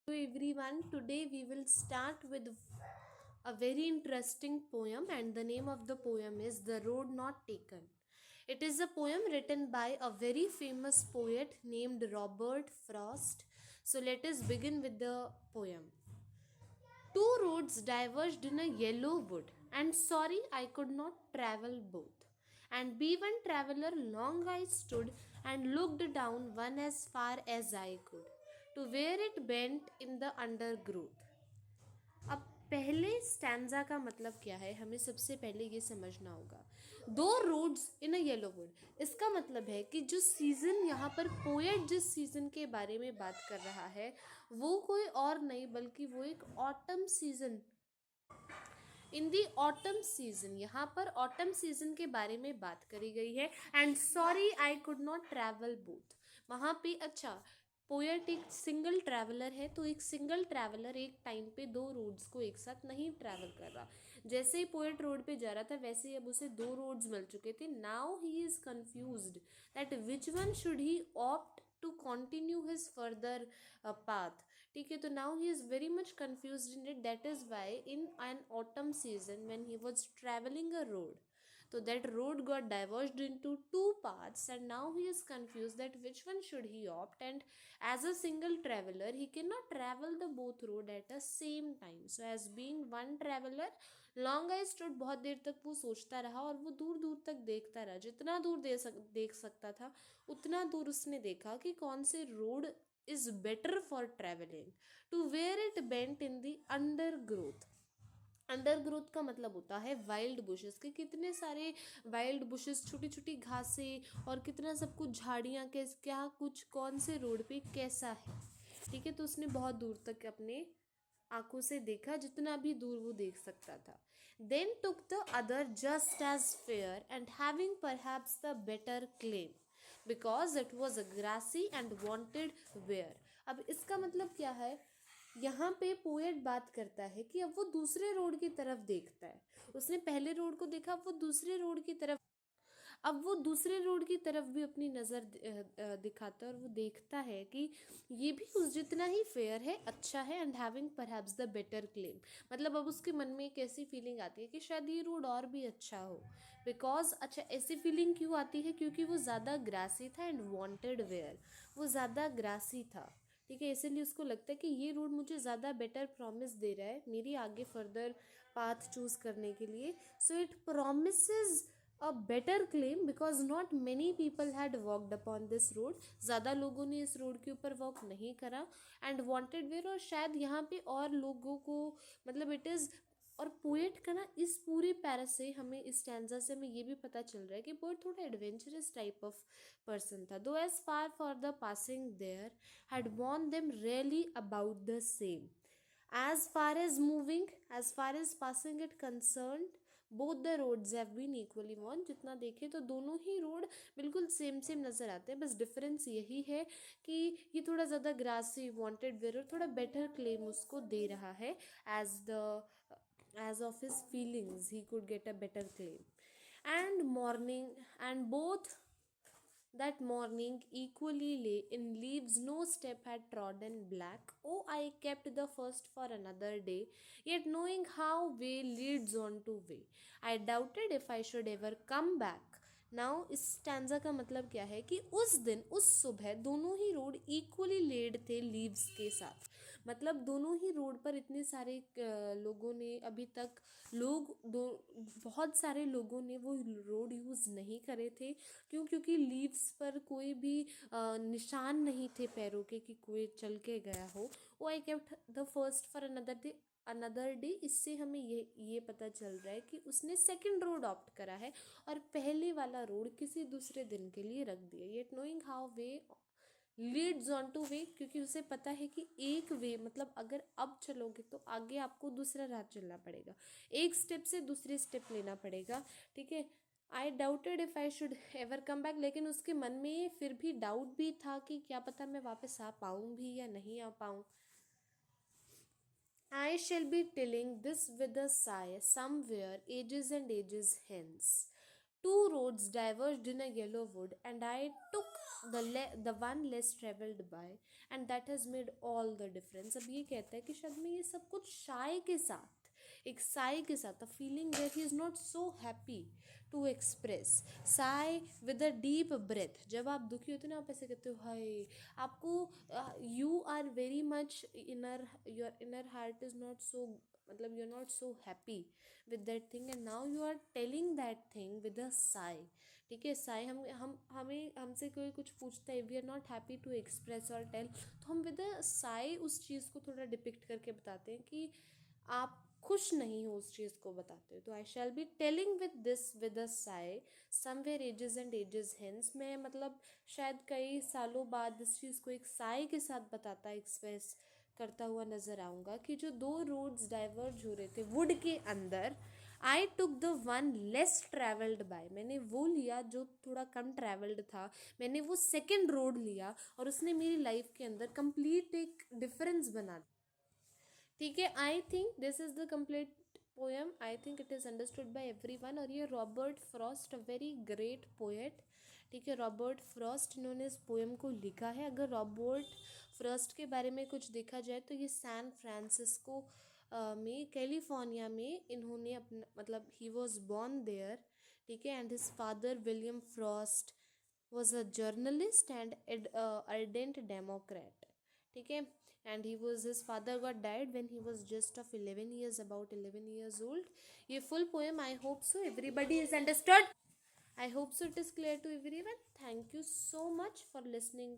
Hello everyone, today we will start with a very interesting poem, and the name of the poem is The Road Not Taken. It is a poem written by a very famous poet named Robert Frost. So let us begin with the poem. Two roads diverged in a yellow wood, and sorry I could not travel both. And be one traveller long I stood, and looked down one as far as I could, to where it bent in the undergrowth. अब पहले stanza का मतलब क्या है, हमें सबसे पहले ये समझना होगा. Two roads in a yellow wood, इसका मतलब है कि जो सीजन यहाँ पर पोएट जिस सीजन के बारे में बात कर रहा है वो कोई और नहीं बल्कि वो एक ऑटम सीजन. इन दी ऑटम सीजन, यहाँ पर ऑटम सीजन के बारे में बात करी गई है. And sorry I could not travel both. वहाँ पे अच्छा, पोएट एक सिंगल ट्रैवलर है, तो एक सिंगल ट्रैवलर एक टाइम पे दो रोड्स को एक साथ नहीं ट्रैवल कर रहा. जैसे ही पोएट रोड पे जा रहा था वैसे ही अब उसे दो रोड्स मिल चुके थे. Now he is confused that which one should he opt to continue his further path. ठीक है, तो now he is very much confuse in it. That is why in an autumn season when he was travelling a road, so that road got diverged into two paths, and now he is confused that which one should he opt. And as a single traveler he cannot travel the both road at the same time. So as being one traveler, long I stood, बहुत देर तक वो सोचता रहा और वो दूर दूर तक देखता रहा. जितना दूर देख सकता था उतना दूर उसने देखा कि कौन से road is better for traveling, to where it bent in the undergrowth. Undergrowth का मतलब होता है वाइल्ड बुशेस के. कितने सारे वाइल्ड बुशेस, छोटी छोटी घासें और कितना सब कुछ झाड़ियाँ के क्या कुछ कौन से रोड पे कैसा है. ठीक है, तो उसने बहुत दूर तक अपने आंखों से देखा, जितना भी दूर वो देख सकता था. Then took the other just as fair and having perhaps the better claim, because it was a grassy and wanted wear. अब इसका मतलब क्या है, यहाँ पे पोएट बात करता है कि अब वो दूसरे रोड की तरफ देखता है. उसने पहले रोड को देखा, अब वो दूसरे रोड की तरफ, अब वो दूसरे रोड की तरफ भी अपनी नज़र दिखाता है और वो देखता है कि ये भी उस जितना ही फेयर है, अच्छा है, and having perhaps the better claim. मतलब अब उसके मन में एक ऐसी फीलिंग आती है कि शायद ये रोड और भी अच्छा हो. बिकॉज अच्छा, ऐसी फीलिंग क्यों आती है, क्योंकि वो ज़्यादा ग्रासी था. एंड वॉन्टेड वेयर, वो ज़्यादा ग्रासी था. ठीक है, इसीलिए उसको लगता है कि ये रोड मुझे ज़्यादा बेटर प्रॉमिस दे रहा है मेरी आगे फर्दर पाथ चूज़ करने के लिए. So it promises a better claim because not many people had walked upon this road. ज़्यादा लोगों ने इस रोड के ऊपर वॉक नहीं करा. एंड वॉन्टेड वेयर, और शायद यहाँ पे और लोगों को, मतलब इट इज़. और पोएट का ना इस पूरे पैरा से हमें, इस स्टैंजा से हमें ये भी पता चल रहा है कि पोएट थोड़ा एडवेंचरस टाइप ऑफ पर्सन था. Though as far for the passing there had warned them really about the same. As far as passing it concerned, both the roads have been equally worn. जितना देखें तो दोनों ही road बिल्कुल same same नज़र आते हैं. बस डिफरेंस यही है कि ये थोड़ा ज़्यादा ग्रासी, वांटेड वेयर, थोड़ा बेटर क्लेम उसको दे रहा है. As the as of his feelings he could get a better claim. And morning, and both that morning equally lay in leaves no step had trodden black. Oh, I kept the first for another day, yet knowing how way leads on to way, I doubted if I should ever come back. Now इस stanza का मतलब क्या है कि उस दिन, उस सुबह दोनों ही रोड इक्वली लेड थे लीव्स के साथ. मतलब दोनों ही रोड पर इतने सारे लोगों ने अभी तक, लोग दो, बहुत सारे लोगों ने वो रोड यूज़ नहीं करे थे. क्यों? क्योंकि लीव्स पर कोई भी निशान नहीं थे पैरों के कि कोई चल के गया हो. वो I kept the first for another day. इससे हमें ये पता चल रहा है कि उसने सेकंड रोड ऑप्ट करा है और पहले वाला रोड किसी दूसरे दिन के लिए रख दिया. Yet knowing how way Leeds on two way, क्योंकि उसे पता है कि एक वे, मतलब अगर अब चलोगे तो आगे आपको दूसरा राह चलना पड़ेगा, एक स्टेप से दूसरे स्टेप लेना पड़ेगा. ठीक है, आई doubted if I should ever come back. लेकिन उसके मन में फिर भी डाउट भी था कि क्या पता मैं वापस आ पाऊँ भी या नहीं आ पाऊँ. I shall be telling this with a sigh somewhere ages and ages hence. Two roads diverged in a yellow wood, and I took the one less traveled by, and that has made all the difference. अब ये कहता है कि शायद मैं ये सब कुछ शाय के साथ, एक साय के साथ, a feeling where he is not so happy to express. Sai with a deep breath. जब आप दुखी होते हो ना, आप ऐसे कहते हो हाय, आपको you are very much inner, your inner heart is not so, मतलब you're not so happy with that thing, and now you are telling that thing with a sigh. ठीक है, साई हम हमें हमसे कोई कुछ पूछता है, we are not happy to express or tell, तो हम विद अ साई उस चीज़ को थोड़ा डिपिक्ट करके बताते हैं कि आप खुश नहीं हो उस चीज़ को बताते हो. तो I shall be telling with this with a sigh somewhere ages and ages hence. मैं मतलब शायद कई सालों बाद इस चीज़ को एक साई के साथ बताता एक्सप्रेस करता हुआ नज़र आऊँगा कि जो दो रोड्स डाइवर्ज हो रहे थे वुड के अंदर, I took the one less travelled by, मैंने वो लिया जो थोड़ा कम ट्रैवल्ड था, मैंने वो सेकेंड रोड लिया और उसने मेरी लाइफ के अंदर कंप्लीट एक डिफरेंस बना. ठीक है, I think this is the complete poem. I think it is understood by everyone. और ये Robert Frost, a very great poet. ठीक है, रॉबर्ट फ्रॉस्ट इन्होंने इस पोएम को लिखा है. अगर रॉबर्ट फ्रॉस्ट के बारे में कुछ देखा जाए तो ये सैन फ्रांसिस्को में, कैलिफोर्निया में इन्होंने अपना, मतलब ही वॉज बॉर्न देयर. ठीक है, and his father William Frost was a journalist and ardent democrat. ठीक है, and he was, his father got died when he was just of 11 years, about 11 years old. ये full poem, I hope so everybody is understood. I hope so it is clear to everyone. Thank you so much for listening